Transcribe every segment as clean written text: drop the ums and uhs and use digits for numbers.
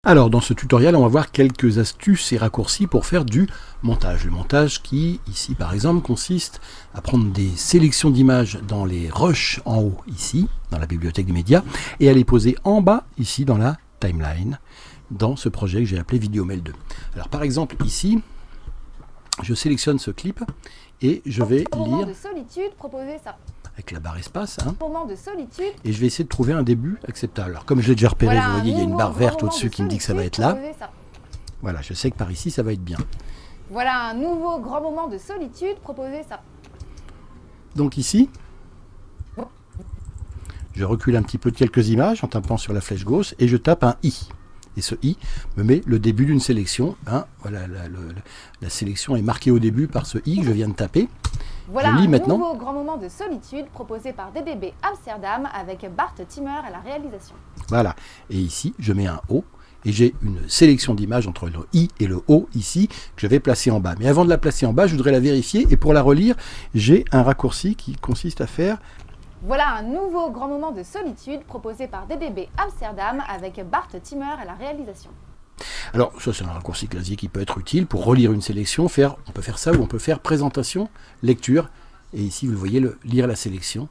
Alors dans ce tutoriel, on va voir quelques astuces et raccourcis pour faire du montage. Le montage qui, ici par exemple, consiste à prendre des sélections d'images dans les rushs en haut, ici, dans la bibliothèque des médias, et à les poser en bas, ici, dans la timeline, dans ce projet que j'ai appelé Videomail 2. Alors par exemple, ici, je sélectionne ce clip et je vais lire de solitude, proposez ça. avec la barre espace, hein, Moment de solitude. et je vais essayer de trouver un début acceptable. Alors comme je l'ai déjà repéré, Voilà, vous voyez, il y a une barre verte au-dessus qui me dit que ça va être là. Proposez ça. Voilà, je sais que par ici, ça va être bien. Voilà un nouveau grand moment de solitude, proposez ça. Donc ici, je recule un petit peu de quelques images en tapant sur la flèche gauche et je tape un I. Et ce I me met le début d'une sélection. Hein. Voilà, la sélection est marquée au début par ce I que je viens de taper. Voilà je lis un maintenant. nouveau grand moment de solitude proposé par DDB Amsterdam avec Bart Timmer à la réalisation. Voilà. Et ici, je mets un O. Et j'ai une sélection d'images entre le I et le O ici que je vais placer en bas. Mais avant de la placer en bas, je voudrais la vérifier. Et pour la relire, j'ai un raccourci qui consiste à faire... Voilà un nouveau grand moment de solitude proposé par DDB Amsterdam avec Bart Timmer à la réalisation. Alors, ça c'est un raccourci classique qui peut être utile pour relire une sélection. On peut faire ça ou on peut faire présentation, lecture. Et ici, vous le voyez, lire la sélection.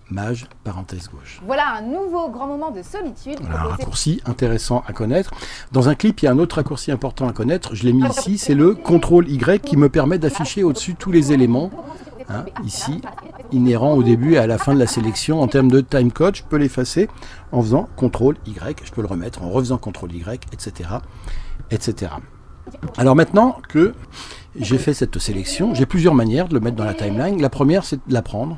Mage, parenthèse gauche. Voilà un nouveau grand moment de solitude. Voilà un raccourci intéressant à connaître. Dans un clip, il y a un autre raccourci important à connaître. Je l'ai mis ici, c'est le CTRL-Y qui me permet d'afficher au-dessus tous les éléments. Hein, ici, inhérents au début et à la fin de la sélection. En termes de timecode, je peux l'effacer en faisant CTRL-Y. Je peux le remettre en refaisant CTRL-Y, etc., etc. Alors maintenant que j'ai fait cette sélection, j'ai plusieurs manières de le mettre dans la timeline. La première, c'est de la prendre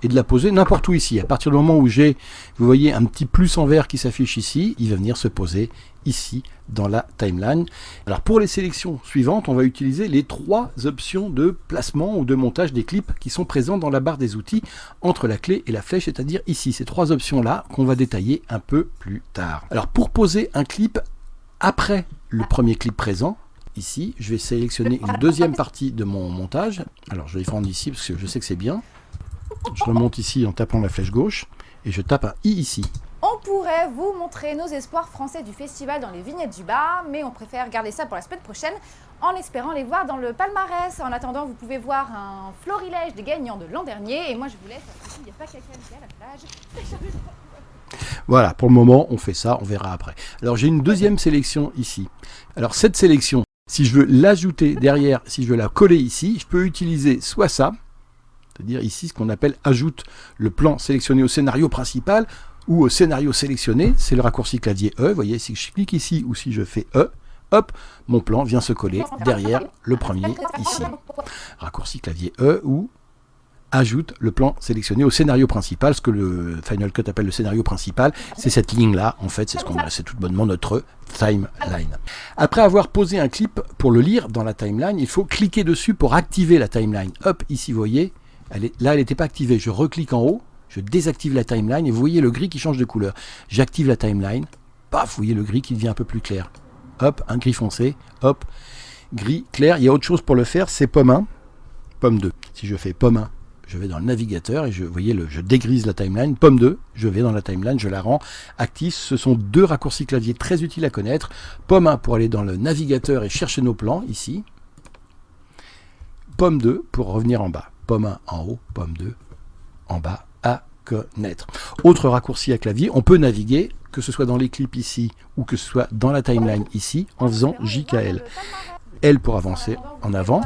et de la poser n'importe où ici. À partir du moment où j'ai, vous voyez, un petit plus en vert qui s'affiche ici, il va venir se poser ici dans la timeline. Alors pour les sélections suivantes, on va utiliser les trois options de placement ou de montage des clips qui sont présentes dans la barre des outils entre la clé et la flèche, c'est-à-dire ici. Ces trois options-là qu'on va détailler un peu plus tard. Alors pour poser un clip après le premier clip présent, ici, je vais sélectionner une deuxième partie de mon montage. Alors je vais prendre ici parce que je sais que c'est bien. Je remonte ici en tapant la flèche gauche et je tape un I ici. On pourrait vous montrer nos espoirs français du festival dans les vignettes du bas, mais on préfère garder ça pour la semaine prochaine en espérant les voir dans le palmarès. En attendant, vous pouvez voir un florilège des gagnants de l'an dernier. Et moi, je vous laisse, parce qu'il n'y a pas quelqu'un qui est à la plage. Voilà, pour le moment, on fait ça, on verra après. Alors, j'ai une deuxième sélection ici. Alors, cette sélection, si je veux l'ajouter derrière, si je veux la coller ici, je peux utiliser soit ça, c'est-à-dire ici ce qu'on appelle ajoute le plan sélectionné au scénario principal ou au scénario sélectionné, c'est le raccourci clavier E. Vous voyez, si je clique ici ou si je fais E, hop, mon plan vient se coller derrière le premier ici. Raccourci clavier E ou ajoute le plan sélectionné au scénario principal. Ce que le Final Cut appelle le scénario principal, c'est cette ligne-là. En fait, c'est tout bonnement notre timeline. Après avoir posé un clip pour le lire dans la timeline, il faut cliquer dessus pour activer la timeline. Hop, ici, vous voyez, là, elle n'était pas activée. Je reclique en haut, je désactive la timeline et vous voyez le gris qui change de couleur. J'active la timeline, paf, vous voyez le gris qui devient un peu plus clair. Hop, un gris foncé, hop, gris clair. Il y a autre chose pour le faire, c'est pomme 1, pomme 2. Si je fais pomme 1, je vais dans le navigateur et vous voyez, je dégrise la timeline. Pomme 2, je vais dans la timeline, je la rends active. Ce sont deux raccourcis clavier très utiles à connaître. Pomme 1 pour aller dans le navigateur et chercher nos plans, ici. Pomme 2 pour revenir en bas. Pomme 1 en haut, pomme 2 en bas, à connaître. Autre raccourci à clavier, on peut naviguer, que ce soit dans les clips ici ou que ce soit dans la timeline ici, en faisant JKL. L pour avancer en avant,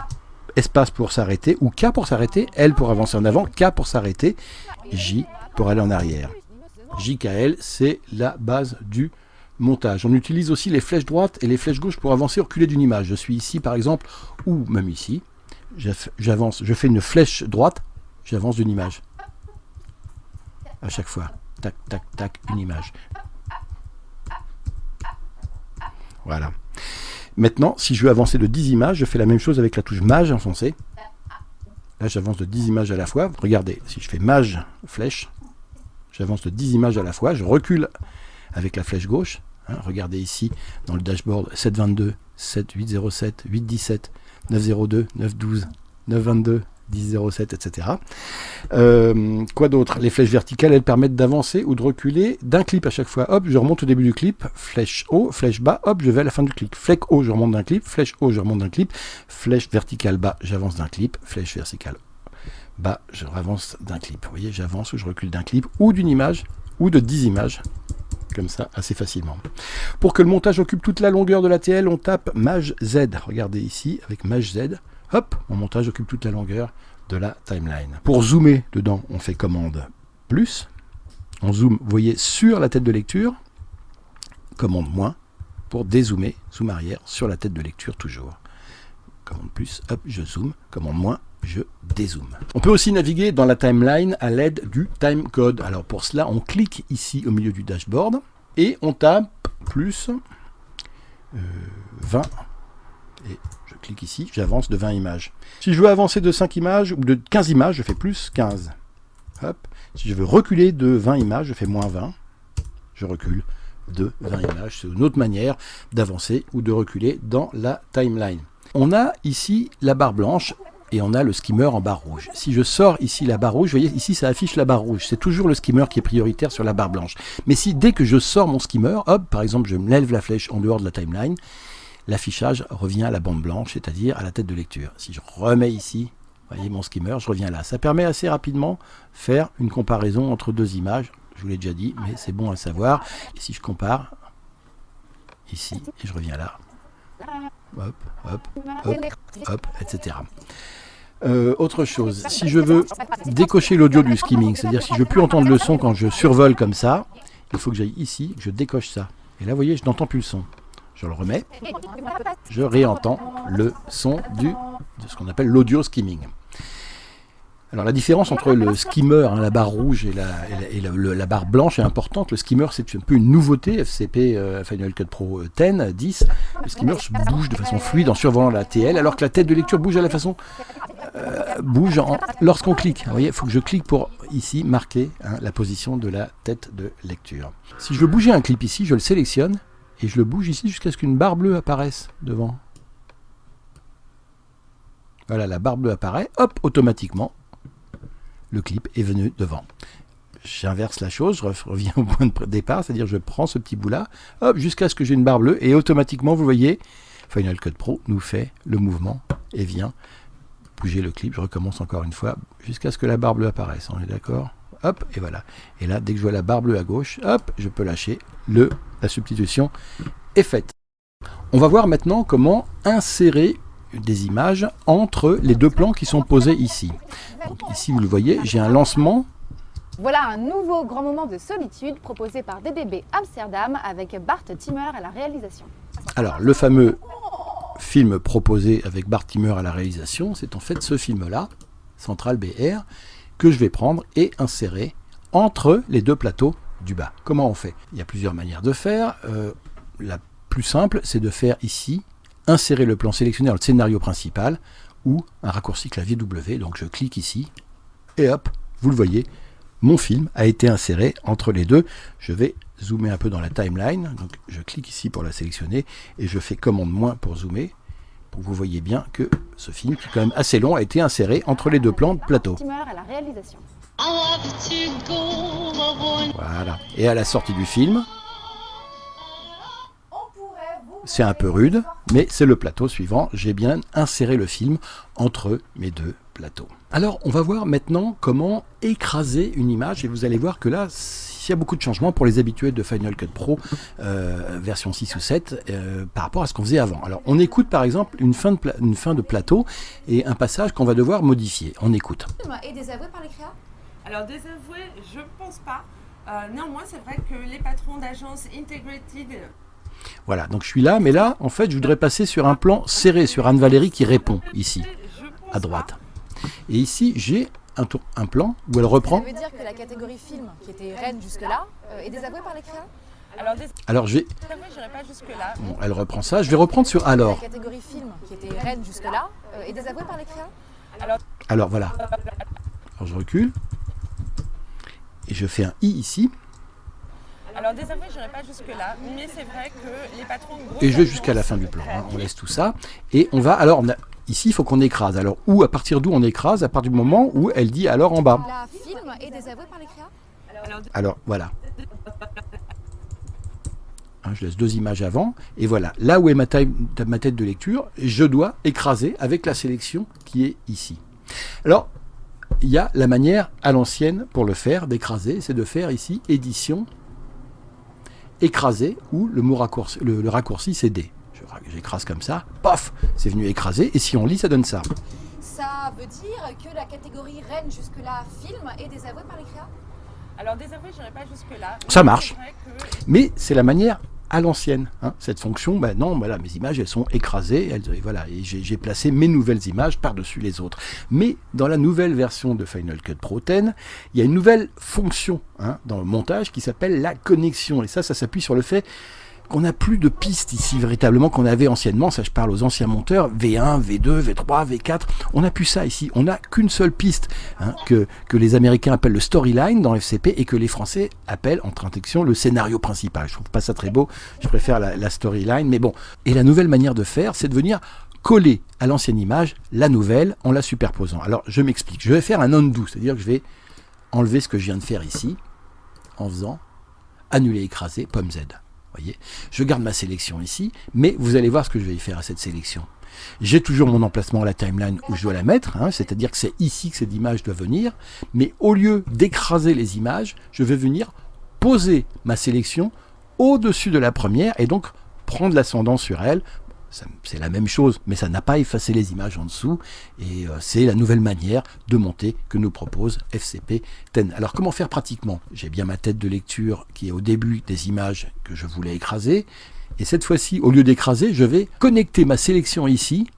espace pour s'arrêter, ou K pour s'arrêter, L pour avancer en avant, K pour s'arrêter, J pour aller en arrière. JKL, c'est la base du montage. On utilise aussi les flèches droites et les flèches gauches pour avancer ou reculer d'une image. Je suis ici par exemple, ou même ici, j'avance, je fais une flèche droite, j'avance d'une image. À chaque fois, tac, tac, tac, une image. Voilà. Maintenant, si je veux avancer de 10 images, je fais la même chose avec la touche Mage enfoncée. Là, j'avance de 10 images à la fois. Regardez, si je fais Mage, flèche, j'avance de 10 images à la fois. Je recule avec la flèche gauche. Hein, regardez ici, dans le dashboard, 722, 7807, 817, 902, 912, 922, 10,07, etc. Quoi d'autre? Les flèches verticales, elles permettent d'avancer ou de reculer d'un clip à chaque fois. Hop, je remonte au début du clip, flèche haut, flèche bas, hop, je vais à la fin du clip. Flèche haut, je remonte d'un clip, flèche haut, je remonte d'un clip, flèche verticale bas, j'avance d'un clip, flèche verticale bas, je avance d'un clip. Vous voyez, j'avance ou je recule d'un clip ou d'une image ou de 10 images. Comme ça, assez facilement. Pour que le montage occupe toute la longueur de la TL, on tape Maj Z. Regardez ici, avec Maj Z, hop, mon montage occupe toute la longueur de la timeline. Pour zoomer dedans, on fait commande plus. On zoome, vous voyez, sur la tête de lecture. Commande moins pour dézoomer, zoom arrière, sur la tête de lecture toujours. Commande plus, hop, je zoome. Commande moins, je dézoome. On peut aussi naviguer dans la timeline à l'aide du timecode. Alors pour cela, on clique ici au milieu du dashboard et on tape plus 20. Et je clique ici, j'avance de 20 images. Si je veux avancer de 5 images ou de 15 images, je fais plus 15. Hop. Si je veux reculer de 20 images, je fais moins 20. Je recule de 20 images. C'est une autre manière d'avancer ou de reculer dans la timeline. On a ici la barre blanche et on a le skimmer en barre rouge. Si je sors ici la barre rouge, vous voyez ici ça affiche la barre rouge. C'est toujours le skimmer qui est prioritaire sur la barre blanche. Mais si dès que je sors mon skimmer, hop, par exemple je me lève la flèche en dehors de la timeline, l'affichage revient à la bande blanche, c'est-à-dire à la tête de lecture. Si je remets ici, vous voyez mon skimmer, je reviens là. Ça permet assez rapidement faire une comparaison entre deux images. Je vous l'ai déjà dit, mais c'est bon à savoir. Et si je compare ici et je reviens là, hop, hop, hop, hop, etc. Autre chose, si je veux décocher l'audio du skimming, c'est-à-dire si je veux plus entendre le son quand je survole comme ça, il faut que j'aille ici, que je décoche ça. Et là, vous voyez, je n'entends plus le son. Je le remets, je réentends le son de ce qu'on appelle l'audio skimming. Alors la différence entre le skimmer, hein, la barre rouge et la barre blanche est importante. Le skimmer, c'est un peu une nouveauté, FCP Final Cut Pro 10. Le skimmer se bouge de façon fluide en survolant la TL, alors que la tête de lecture bouge à la façon lorsqu'on clique. Vous voyez, il faut que je clique pour ici marquer la position de la tête de lecture. Si je veux bouger un clip ici, je le sélectionne et je le bouge ici jusqu'à ce qu'une barre bleue apparaisse devant. Voilà, la barre bleue apparaît, hop, automatiquement. Le clip est venu devant. J'inverse la chose, je reviens au point de départ, c'est-à-dire je prends ce petit bout-là, hop, jusqu'à ce que j'ai une barre bleue, et automatiquement, vous voyez, Final Cut Pro nous fait le mouvement et vient bouger le clip. Je recommence encore une fois, jusqu'à ce que la barre bleue apparaisse, on est d'accord? Hop, et voilà. Et là, dès que je vois la barre bleue à gauche, hop, je peux lâcher, la substitution est faite. On va voir maintenant comment insérer des images entre les deux plans qui sont posés ici. Donc ici, vous le voyez, j'ai un lancement. Voilà un nouveau grand moment de solitude proposé par DDB Amsterdam avec Bart Timmer à la réalisation. Alors, le fameux film proposé avec Bart Timmer à la réalisation, c'est en fait ce film-là, Central BR, que je vais prendre et insérer entre les deux plateaux du bas. Comment on fait? Il y a plusieurs manières de faire. La plus simple, c'est de faire ici insérer le plan sélectionné dans le scénario principal ou un raccourci clavier W. Donc je clique ici et hop, vous le voyez, mon film a été inséré entre les deux. Je vais zoomer un peu dans la timeline. Donc je clique ici pour la sélectionner et je fais commande moins pour zoomer. Pour que vous voyez bien que ce film, qui est quand même assez long, a été inséré entre les deux plans de plateau. Voilà. Et à la sortie du film, c'est un peu rude, mais c'est le plateau suivant. J'ai bien inséré le film entre mes deux plateaux. Alors, on va voir maintenant comment écraser une image. Et vous allez voir que là, il y a beaucoup de changements pour les habitués de Final Cut Pro version 6 ou 7 par rapport à ce qu'on faisait avant. Alors, on écoute par exemple une fin de plateau et un passage qu'on va devoir modifier. On écoute. Et désavoué par les créas? Alors, désavoué, je pense pas. Néanmoins, c'est vrai que les patrons d'agence Integrated... Voilà, donc je suis là, mais là, en fait, je voudrais passer sur un plan serré, sur Anne-Valérie qui répond, ici, à droite. Et ici, j'ai un plan où elle reprend. Ça veut dire que la catégorie film, qui était reine jusque-là, est désavouée par les créas? Alors, je vais... pas jusque-là. Bon, elle reprend ça, je vais reprendre sur alors. La catégorie film, qui était reine jusque-là, est désavouée par les créas? Alors, voilà. Alors, je recule. Et je fais un I ici. Alors désavoué, je n'irai pas jusque-là, mais c'est vrai que les patrons... Et je vais jusqu'à la fin du plan, hein. On laisse tout ça. Et on va, alors, ici, il faut qu'on écrase. Alors, où, à partir d'où on écrase? À partir du moment où elle dit alors en bas. La film est désavouée par les créas. Alors, voilà. Hein, je laisse 2 images avant. Et voilà, là où est ma tête de lecture, je dois écraser avec la sélection qui est ici. Alors, il y a la manière à l'ancienne pour le faire, d'écraser, c'est de faire ici édition, écraser, où le mot raccourci, le raccourci c'est D. J'écrase comme ça, paf, c'est venu écraser, et si on lit, ça donne ça. Ça veut dire que la catégorie reine jusque-là film est désavouée par les créas. Alors désavoué, je n'irai pas jusque-là. Ça marche. C'est vrai que... Mais c'est la manière à l'ancienne. Hein. Cette fonction, ben non, voilà, mes images, elles sont écrasées, voilà, et j'ai placé mes nouvelles images par-dessus les autres. Mais dans la nouvelle version de Final Cut Pro X, il y a une nouvelle fonction dans le montage qui s'appelle la connexion. Et ça s'appuie sur le fait qu'on n'a plus de pistes ici, véritablement, qu'on avait anciennement. Ça, je parle aux anciens monteurs, V1, V2, V3, V4. On n'a plus ça ici. On n'a qu'une seule piste, que les Américains appellent le storyline dans FCP et que les Français appellent, entre introduction, le scénario principal. Je trouve pas ça très beau. Je préfère la storyline, mais bon. Et la nouvelle manière de faire, c'est de venir coller à l'ancienne image la nouvelle en la superposant. Alors, je m'explique. Je vais faire un undo, c'est-à-dire que je vais enlever ce que je viens de faire ici, en faisant annuler, écraser, pomme Z. Voyez, je garde ma sélection ici, mais vous allez voir ce que je vais y faire à cette sélection. J'ai toujours mon emplacement à la timeline où je dois la mettre, c'est-à-dire que c'est ici que cette image doit venir, mais au lieu d'écraser les images, je vais venir poser ma sélection au-dessus de la première et donc prendre l'ascendant sur elle. C'est la même chose, mais ça n'a pas effacé les images en dessous, et c'est la nouvelle manière de monter que nous propose FCP X. Alors comment faire pratiquement? J'ai bien ma tête de lecture qui est au début des images que je voulais écraser, et cette fois-ci, au lieu d'écraser, je vais connecter ma sélection ici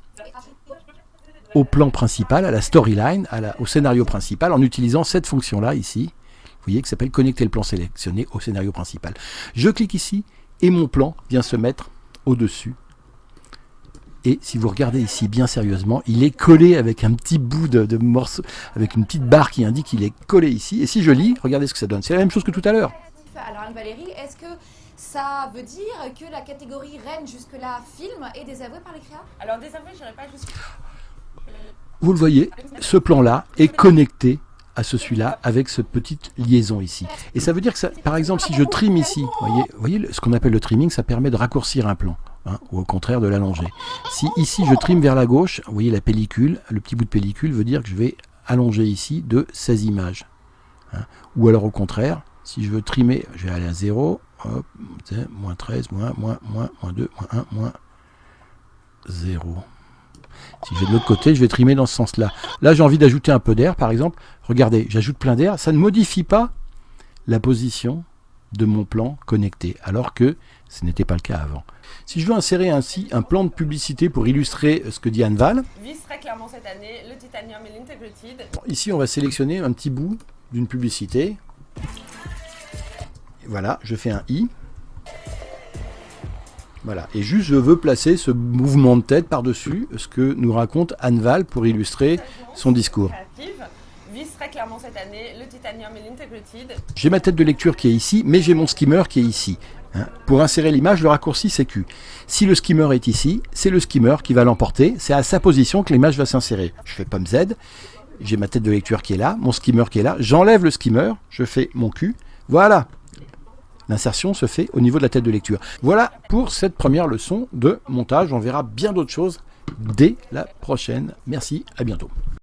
au plan principal, à la storyline, au scénario principal, en utilisant cette fonction-là ici, vous voyez, qui s'appelle connecter le plan sélectionné au scénario principal. Je clique ici, et mon plan vient se mettre au-dessus. Et si vous regardez ici bien sérieusement, il est collé avec un petit bout de morceau, avec une petite barre qui indique qu'il est collé ici. Et si je lis, regardez ce que ça donne. C'est la même chose que tout à l'heure. Alors Anne-Valérie, est-ce que ça veut dire que la catégorie reine jusque-là film est désavouée par les créas? Alors désavoué, je n'irai pas jusque-là. Vous le voyez, ce plan-là est connecté à celui-là avec cette petite liaison ici. Et ça veut dire que, ça, par exemple, si je trim ici, vous voyez ce qu'on appelle le trimming, ça permet de raccourcir un plan. Ou au contraire de l'allonger. Si ici je trim vers la gauche, vous voyez la pellicule, le petit bout de pellicule veut dire que je vais allonger ici de 16 images. Ou alors au contraire, si je veux trimer, je vais aller à 0, hop, moins 13, moins 2, moins 1, moins 0. Si je vais de l'autre côté, je vais trimer dans ce sens-là. Là, j'ai envie d'ajouter un peu d'air, par exemple. Regardez, j'ajoute plein d'air, ça ne modifie pas la position de mon plan connecté, alors que ce n'était pas le cas avant. Si je veux insérer ainsi un plan de publicité pour illustrer ce que dit Anne Val, Vise très clairement cette année le titanium et l'integrated. Ici, on va sélectionner un petit bout d'une publicité. Voilà, je fais un I. Voilà, et juste je veux placer ce mouvement de tête par-dessus ce que nous raconte Anne Val pour illustrer son discours. Vise très clairement cette année le titanium et l'integrated. J'ai ma tête de lecture qui est ici, mais j'ai mon skimmer qui est ici. Pour insérer l'image, le raccourci c'est Q. Si le skimmer est ici, c'est le skimmer qui va l'emporter. C'est à sa position que l'image va s'insérer. Je fais pomme Z, j'ai ma tête de lecture qui est là, mon skimmer qui est là. J'enlève le skimmer, je fais mon Q. Voilà. L'insertion se fait au niveau de la tête de lecture. Voilà pour cette première leçon de montage. On verra bien d'autres choses dès la prochaine. Merci, à bientôt.